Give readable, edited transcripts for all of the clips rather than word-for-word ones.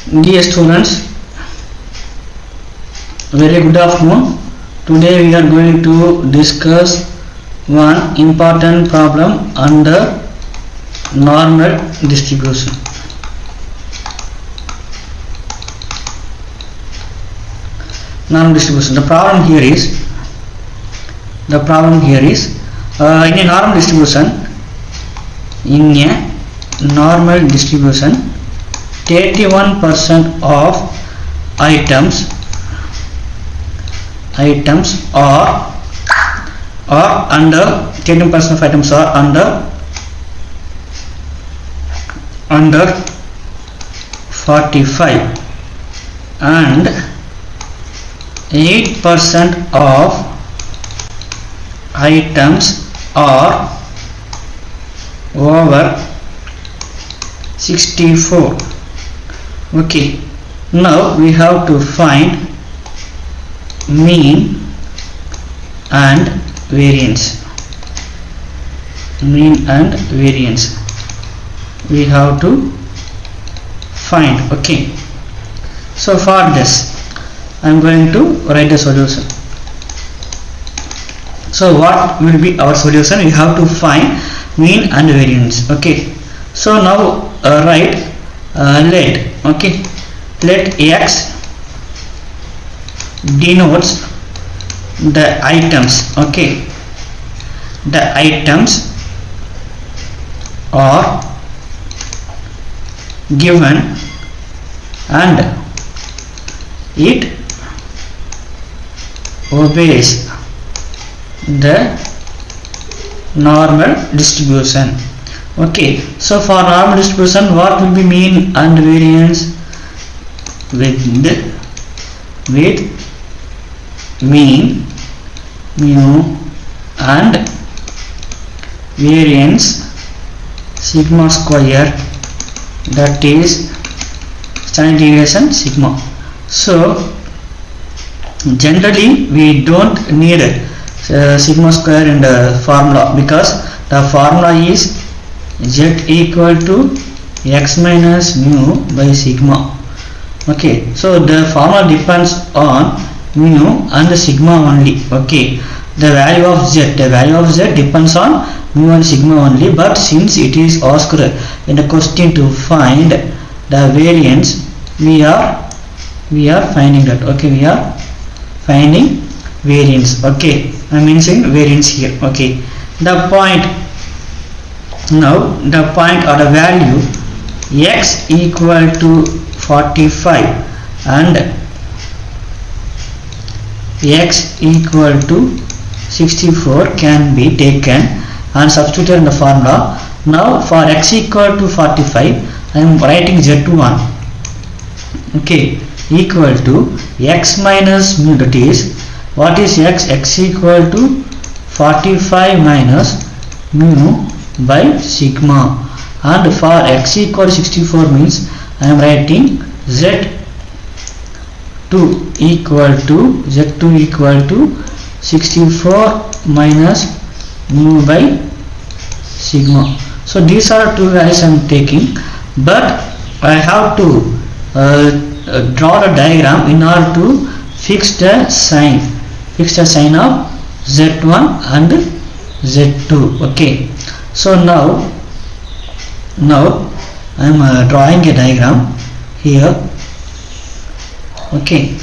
Dear students, very good afternoon. Today we are going to discuss one important problem under normal distribution. Normal distribution. The problem here is in a normal distribution, 31% of items are under 31% of items are under 45 and 8% of items are over 64. Okay, now we have to find mean and variance. We have to find. Okay, so for this I am going to write the solution. So what will be our solution? We have to find mean and variance. Okay, so now write let x denotes the items. Okay, the items are given and it obeys the normal distribution. Okay, so for normal distribution, what will be mean and variance? With mean, mu, and variance sigma square, that is standard deviation sigma. So generally we don't need sigma square in the formula, because the formula is z equal to x minus mu by sigma. Okay, so the formula depends on mu and sigma only. Okay, the value of z depends on mu and sigma only, but since it is asked in the question to find the variance, we are finding that. Okay, we are finding variance. Okay, I am mentioning variance here. Okay, the point or the value x equal to 45 and x equal to 64 can be taken and substituted in the formula. Now for x equal to 45, I am writing z1. Okay, equal to x minus mu, that is, what is x equal to 45 minus mu by sigma, and for x equal to 64 means I am writing z2 equal to 64 minus mu by sigma. So these are two values I am taking, but I have to draw the diagram in order to fix the sign of z1 and z2. Okay, so now I am drawing a diagram here. Okay,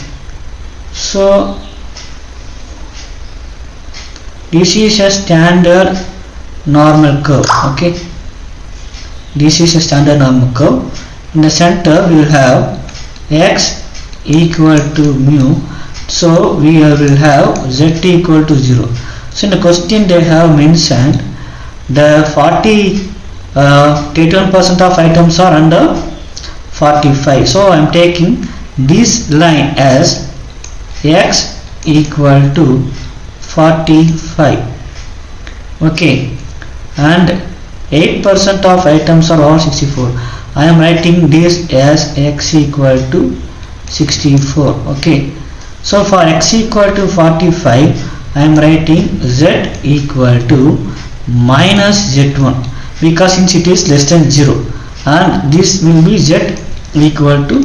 so this is a standard normal curve. Okay, this is a standard normal curve. In the center we will have x equal to mu, so we will have z equal to 0. So in the question they have mentioned the 31% of items are under 45. So I am taking this line as x equal to 45. Okay, and 8% of items are all 64. I am writing this as x equal to 64. Okay, so for x equal to 45, I am writing z equal to minus z1, because since it is less than 0, and this will be z equal to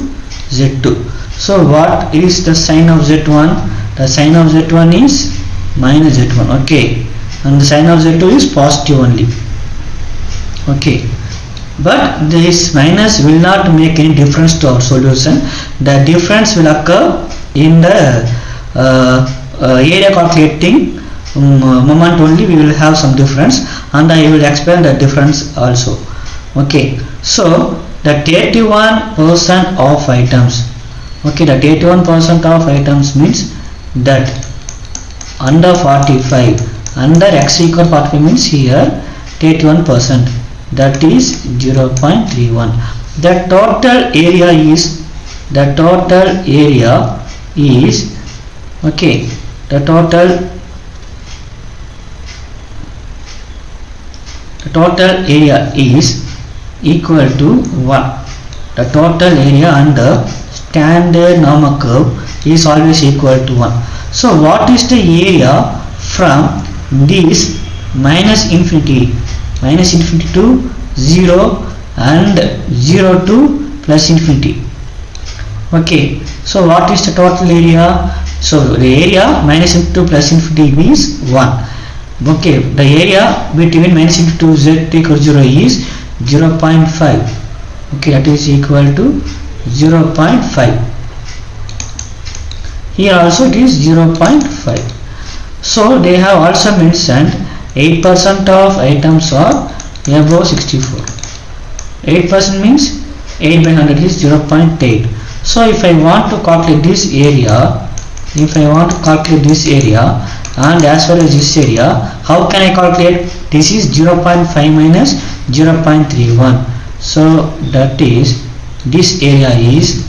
Z2. So what is the sign of Z1? The sign of Z1 is minus Z1. Okay, and the sign of Z2 is positive only. Okay, but this minus will not make any difference to our solution. The difference will occur in the area calculating moment only. We will have some difference, and I will explain the difference also. Okay, so the 81% of items. Okay, the 81% of items means that under 45, under x equal 45 means here 81%, that is 0.31. The total area is okay, the total area is equal to 1. The total area under standard normal curve is always equal to 1. So what is the area from this minus infinity to 0 and 0 to plus infinity? Okay, so what is the total area? So the area minus infinity to plus infinity means 1. Okay, the area between minus infinity to z equal to 0 is 0.5. Okay, that is equal to 0.5. Here also it is 0.5. So they have also mentioned 8% of items are above 64. 8% means 8 by 100 is 0.8. So if I want to calculate this area, and as well as this area, how can I calculate? This is 0.5 minus 0.31. So that is, this area is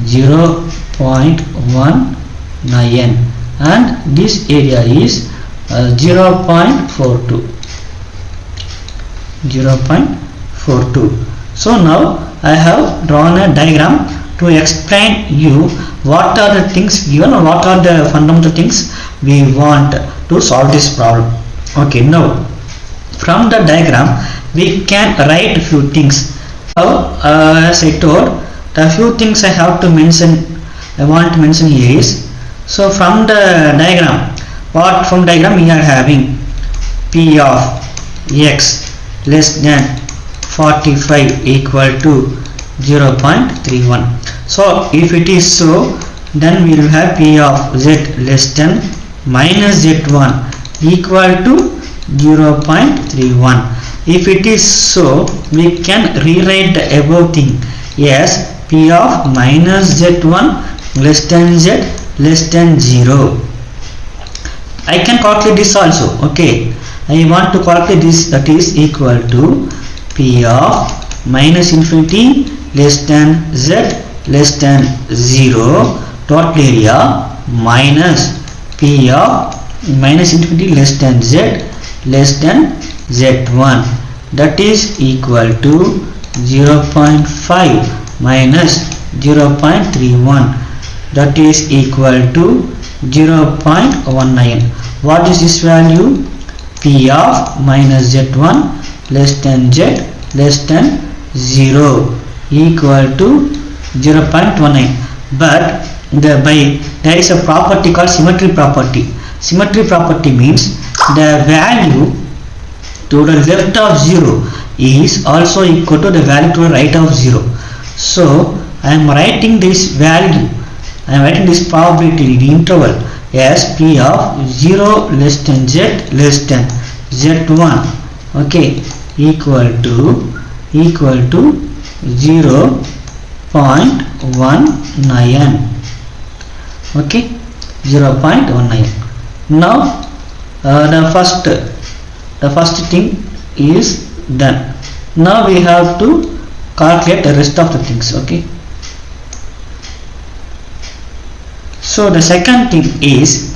0.19 and this area is 0.42. So now I have drawn a diagram to explain you what are the things given or what are the fundamental things we want to solve this problem. Okay, now from the diagram we can write a few things. Now as I told, the few things I want to mention here is, so from the diagram, we are having P of x less than 45 equal to 0.31. So if it is so, then we will have P of z less than minus z1 equal to 0.31. If it is so, we can rewrite the above thing as P of minus z1 less than z less than 0. I can calculate this also. Okay, I want to calculate this, that is equal to P of minus infinity less than z less than 0 total area minus P of minus infinity less than z less than z1, that is equal to 0.5 minus 0.31, that is equal to 0.19. What is this value? P of minus z1 less than z less than 0 equal to 0.19. But there is a property called symmetry property. Symmetry property means the value to the left of 0 is also equal to the value to the right of 0. So I am writing this value, I am writing this probability, the interval, as P of 0 less than z less than z1, okay, equal to 0.19. Okay, 0.19. Now the first thing is done. Now we have to calculate the rest of the things. Okay, so the second thing is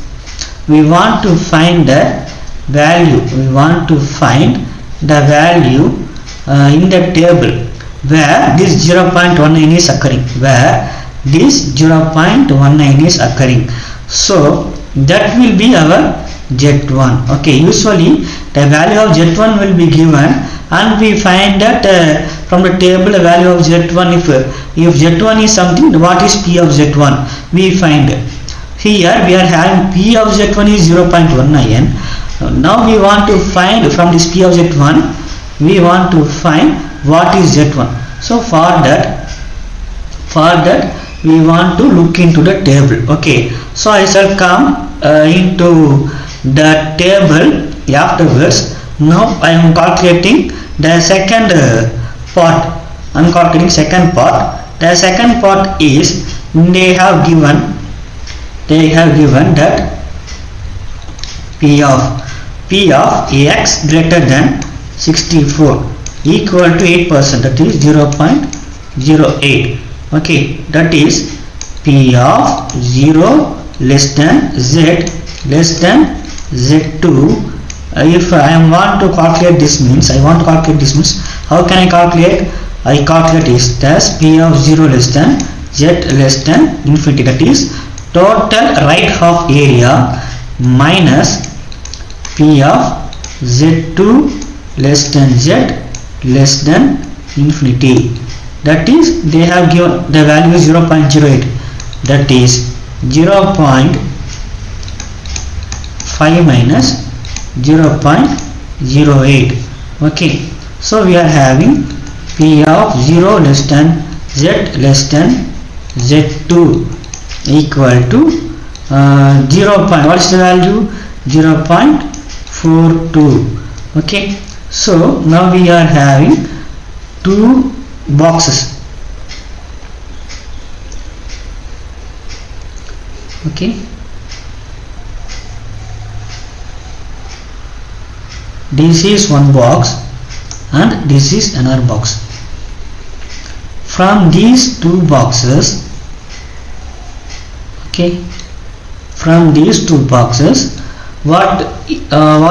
we want to find the value. In the table where this 0.19 is occurring, so that will be our Z1. Okay, usually the value of Z1 will be given and we find that from the table the value of z1. If z1 is something, what is p of z1? We find here we are having p of z1 is 0.19. Now we want to find from this p of z1, we want to find what is z1. So for that we want to look into the table. Okay, so I shall come into the table afterwards. Now I am calculating the second part. I am calculating second part. The second part is they have given that p of x greater than 64 equal to 8%, that is 0.08. okay, that is p of 0 less than z less than z2. If I want to calculate this means, how can I calculate? I calculate this as p of 0 less than z less than infinity, that is total right half area minus p of z2 less than z less than infinity, that is they have given the value is 0.08, that is 0.5 minus 0.08. okay, so we are having p of 0 less than z less than z2 equal to 0. What is the value? 0.42. okay, so now we are having two boxes. okay, this is one box and this is another box. From these two boxes, okay, from these two boxes, what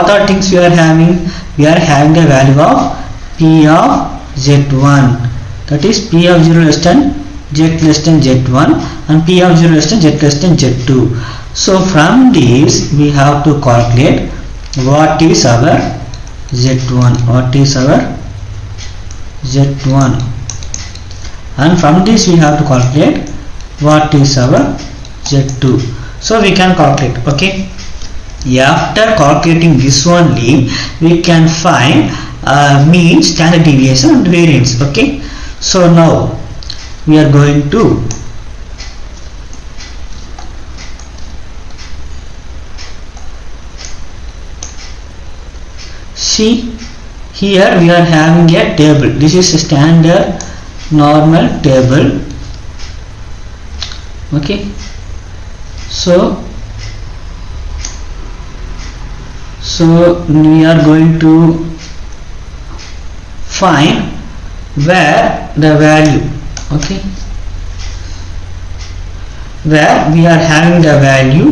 are things we are having? We are having the value of p of z1, that is p of 0 less than z less than z1 and p of 0 less than z less than z2. So from these we have to calculate what is our z1, and from this we have to calculate what is our z2. So we can calculate. okay, after calculating this only we can find mean, standard deviation and variance. okay, so now we are going to see. Here we are having a table. This is a standard normal table. okay, so we are going to find where the value, okay, where we are having the value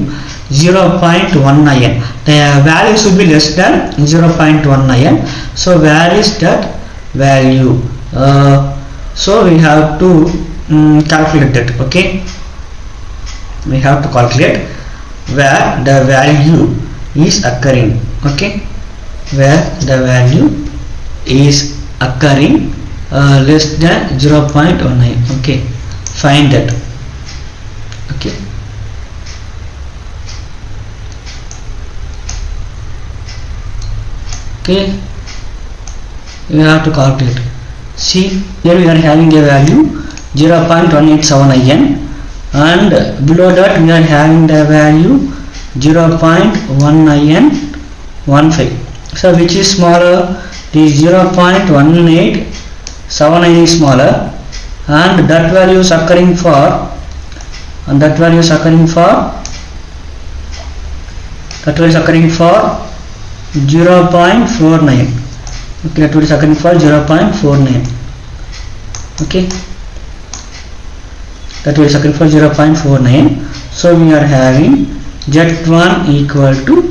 0.19. the value should be less than 0.19. so where is that value? So we have to calculate it. okay, we have to calculate where the value is occurring. okay, where the value is occurring less than 0.19. okay, find that. okay, okay, we have to calculate. See, here we are having a value 0.187 and below that we are having the value 0.1915. so which is smaller? This 0.1879 is smaller, and that value is occurring for 0.49. okay, that is occurring for 0.49. okay, that is occurring for 0.49. so we are having z1 equal to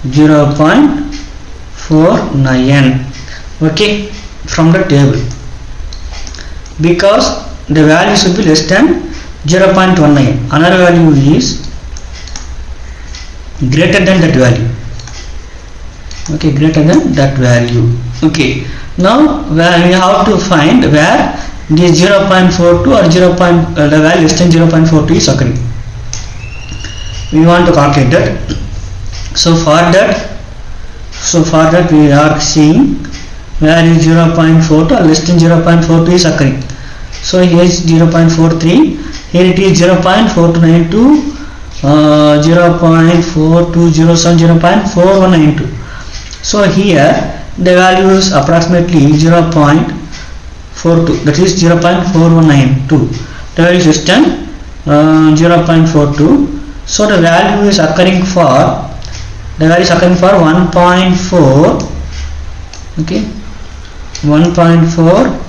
0.49. okay, from the table, because the value should be less than 0.19. another value is greater than that value. okay, greater than that value. okay, Now where we have to find where this 0.42 or the value less than 0.42 is occurring. We want to calculate that. So for that we are seeing where is 0.42 or less than 0.42 is occurring. So here is 0.43, here it is 0.4292, 0.4207, 0.4192. So here the value is approximately 0.42, that is 0.4192. The value is less than 0.42. So the value is occurring for 1.4, okay, 1.40.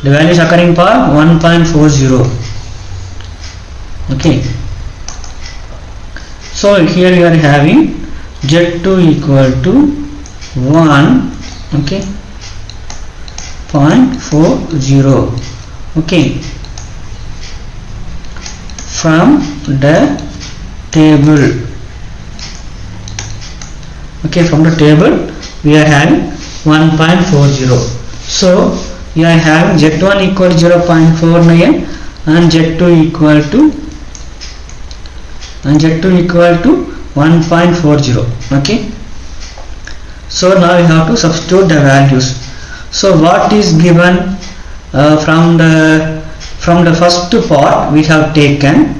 The value is occurring for 1.40. okay. So here we are having Z2 equal to 1, okay, 0.40, okay, from the table, okay, from the table we are having 1.40. so we are having Z1 equal to 0.49 and Z2 equal to 1.40, okay. So now we have to substitute the values. So what is given from the first part we have taken,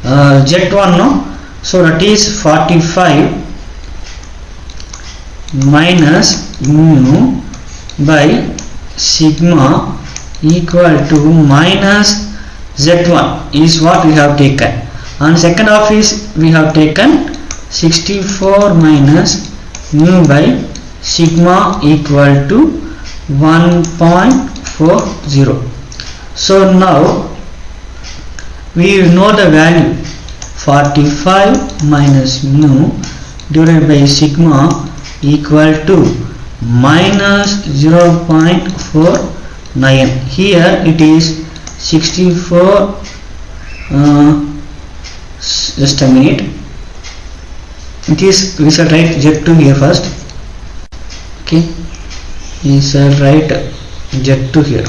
Z1, no? So that is 45 minus mu by sigma equal to minus Z1 is what we have taken, and second half is we have taken 64 minus mu by sigma equal to 1.40. so now we know the value 45 minus mu divided by sigma equal to minus 0.49. here it is 64, just a minute, it is, we shall write Z2 here first, okay, we shall write Z2 here.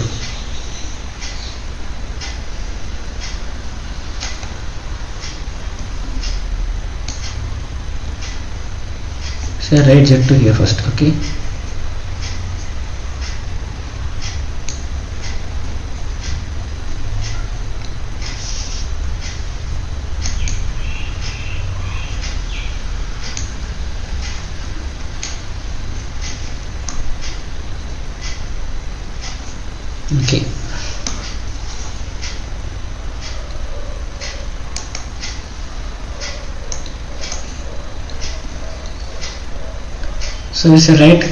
So write Z2 here first, okay. Okay. So we shall write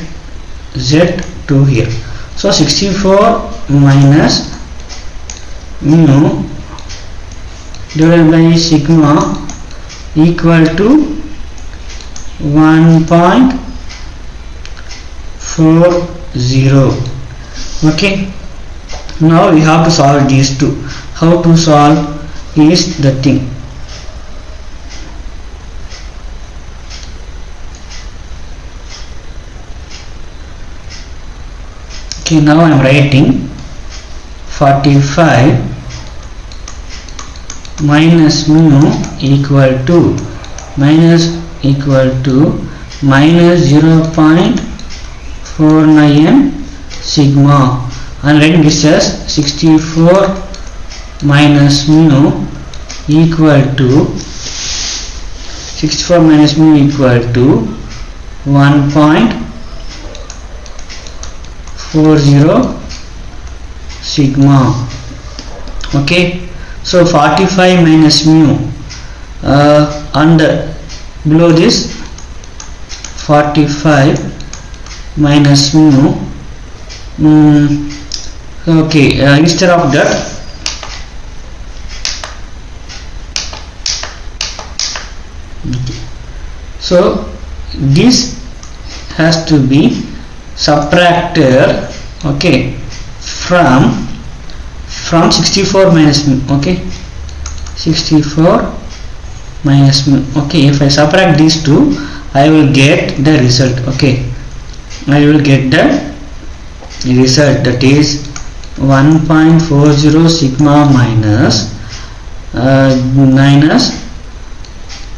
Z2 here. So 64 minus mu divided by sigma equal to 1.40. okay. Now we have to solve these two. How to solve is the thing. Okay, now I am writing 45 minus mu equal to minus 0.49 sigma, and writing this as 64 minus mu equal to 1.40 sigma. Okay, so 45 minus mu and below this 45 minus mu, okay, instead of that so this has to be subtracted, okay, from 64 minus mu, okay, 64 minus mu. Okay, if I subtract these two, I will get the result. Okay, I will get the result, that is 1.40 sigma minus minus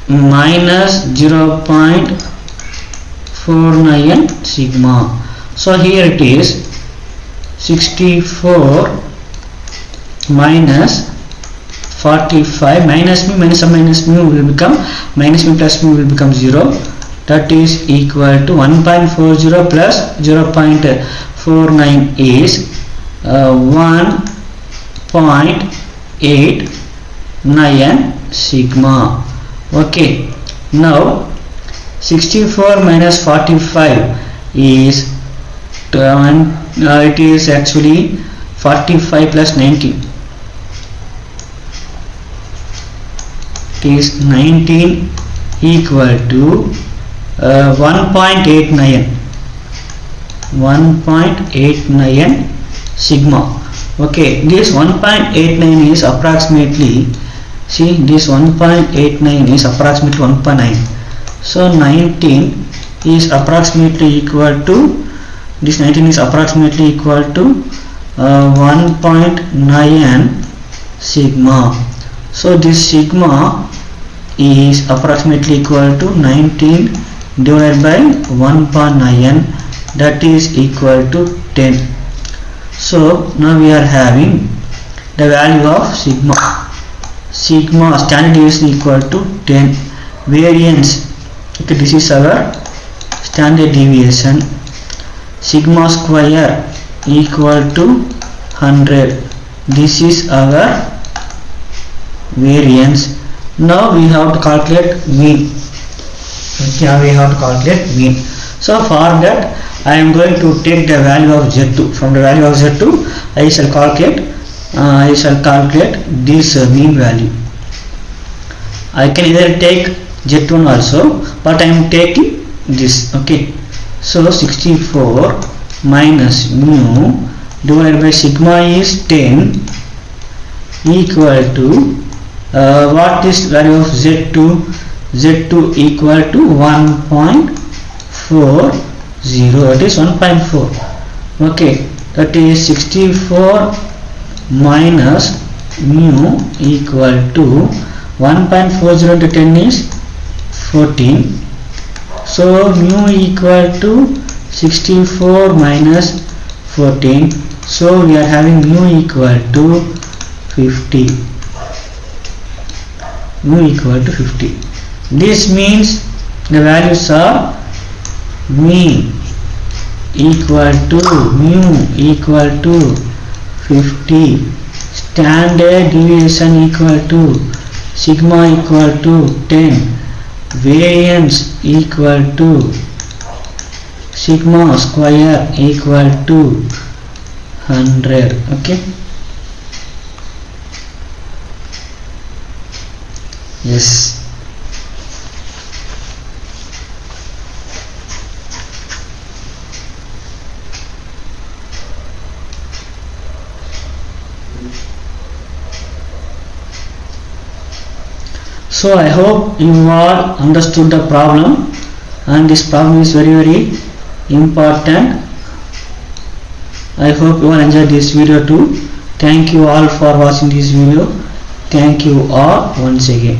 0.49 sigma. So here it is 64 minus 45 minus mu minus mu will become minus mu plus mu will become 0. That is equal to 1.40 plus 0.49 is 1.89 sigma. Okay, now 64 minus 45 is it is actually 45 plus 19. It is 19 equal to 1.89 sigma. Okay, this 1.89 is approximately, see, this 1.89 is approximately 1.9. So 19 is approximately equal to, this 19 is approximately equal to 1.9 sigma. So this sigma is approximately equal to 19 divided by 1.9, that is equal to 10. So now we are having the value of sigma standard deviation equal to 10, variance, okay, this is our standard deviation, sigma square equal to 100, this is our variance. Now we have to calculate mean. Okay, we have to calculate mean. So for that I am going to take the value of Z2. From the value of Z2 I shall calculate this mean value. I can either take Z1 also, but I am taking this. Okay, so 64 minus mu divided by sigma is 10 equal to what is value of Z2? Z2 equal to 1.40, that is 1.4. okay, that is 64 minus mu equal to 1.40 into 10 is 14. So mu equal to 64 minus 14, so we are having mu equal to 50. Mu equal to 50. This means the values are mean equal to mu equal to 50, standard deviation equal to sigma equal to 10, variance equal to sigma square equal to 100. Okay, yes. So I hope you all understood the problem, and this problem is very important. I hope you all enjoyed this video too. Thank you all for watching this video. Thank you all once again.